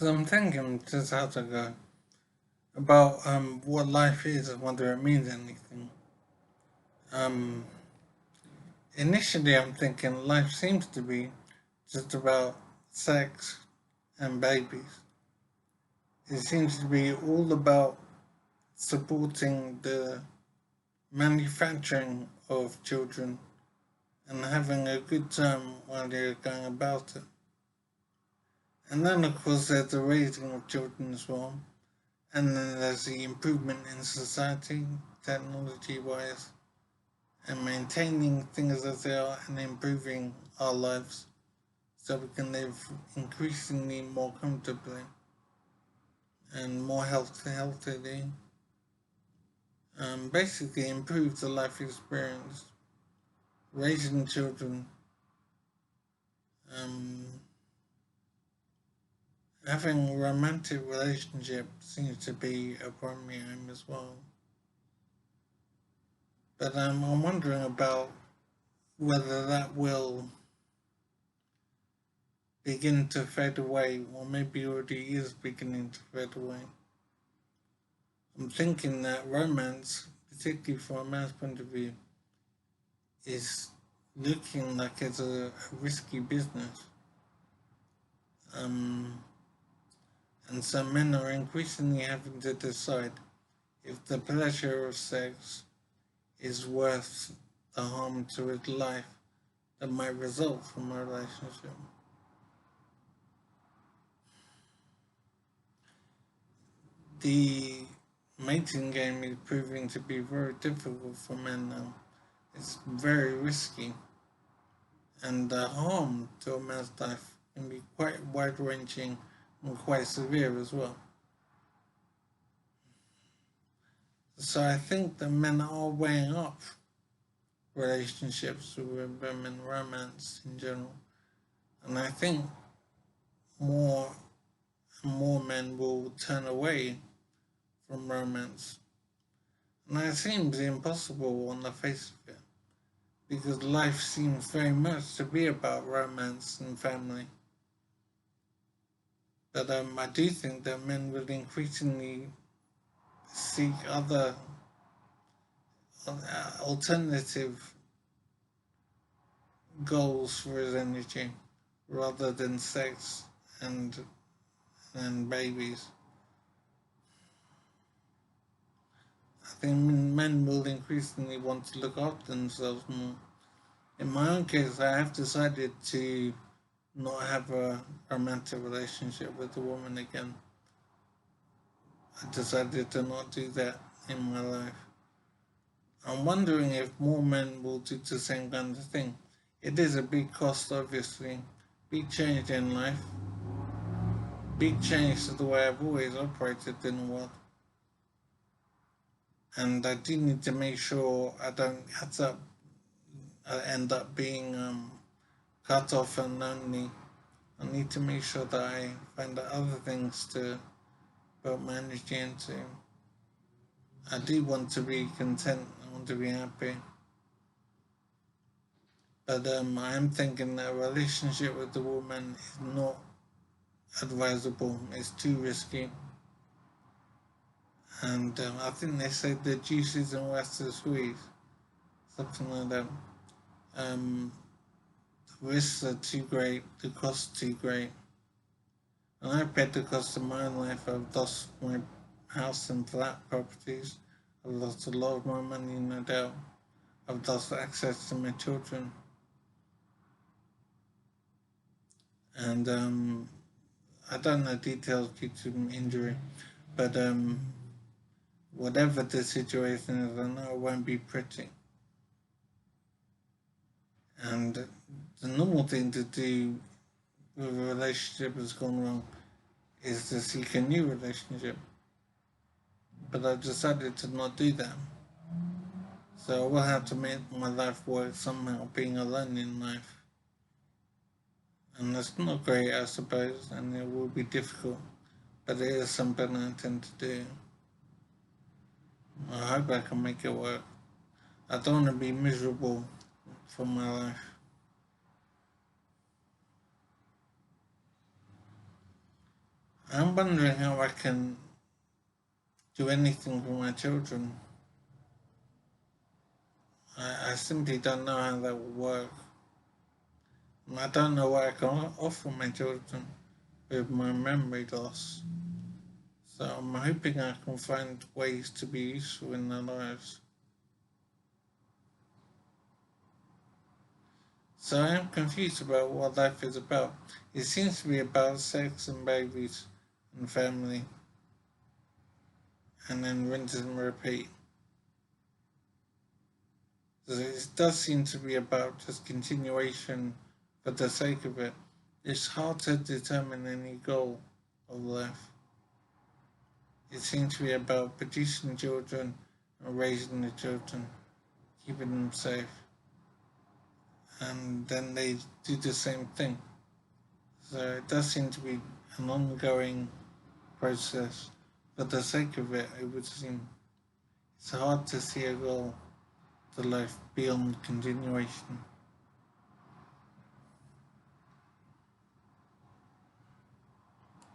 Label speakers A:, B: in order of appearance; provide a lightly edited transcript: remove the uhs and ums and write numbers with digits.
A: So I'm thinking just how to go about what life is and whether it means anything. Um, Initially, I'm thinking life seems to be just about sex and babies. It seems to be all about supporting the manufacturing of children and having a good time while you're going about it. And then, of course, there's the raising of children as well. And then there's the improvement in society, technology wise, and maintaining things as they are and improving our lives so we can live increasingly more comfortably and more healthily. Basically, improve the life experience, raising children, um, having a romantic relationship seems to be a primary aim as well. But I'm wondering about whether that will begin to fade away, or maybe already is beginning to fade away. I'm thinking that romance, particularly from a man's point of view, is looking like it's a risky business. Um, and so men are increasingly having to decide if the pleasure of sex is worth the harm to his life that might result from a relationship. The mating game is proving to be very difficult for men now. It's very risky, and the harm to a man's life can be quite wide ranging and quite severe as well. So I think that men are weighing up relationships with women, romance in general, and I think more and more men will turn away from romance. And that seems impossible on the face of it, because life seems very much to be about romance and family. But I do think that men will increasingly seek other alternative goals for his energy rather than sex and and babies. I think men will increasingly want to look after themselves more. In my own case, I have decided to not have a romantic relationship with a woman again. I decided to not do that in my life. I'm wondering if more men will do the same kind of thing. It is a big cost, obviously. Big change in life. Big change to the way I've always operated in the world. And I do need to make sure I don't end up being cut off and lonely. I need to make sure that I find other things to put my energy into. I do want to be content. I want to be happy. But I am thinking that a relationship with the woman is not advisable. It's too risky. And I think they say the juice isn't worth the squeeze. Something like that. Um, the risks are too great. The costs too great. And I've paid the cost of my own life. I've lost my house and flat properties. I've lost a lot of my money, no doubt. I've lost access to my children. And I don't know details due to injury, but whatever the situation is, I know it won't be pretty. And the normal thing to do with a relationship that's gone wrong is to seek a new relationship. But I decided to not do that. So I will have to make my life work somehow, being alone in life. And that's not great, I suppose, and it will be difficult, but it is something I intend to do. I hope I can make it work. I don't want to be miserable for my life. I'm wondering how I can do anything for my children. I simply don't know how that will work. I don't know what I can offer my children with my memory loss. So I'm hoping I can find ways to be useful in their lives. So I am confused about what life is about. It seems to be about sex and babies and family, and then rinse and repeat. So it does seem to be about just continuation for the sake of it. It's hard to determine any goal of life. It seems to be about producing children and raising the children, keeping them safe, and then they do the same thing. So it does seem to be an ongoing process. For the sake of it, it would seem it's hard to see a goal to life beyond continuation.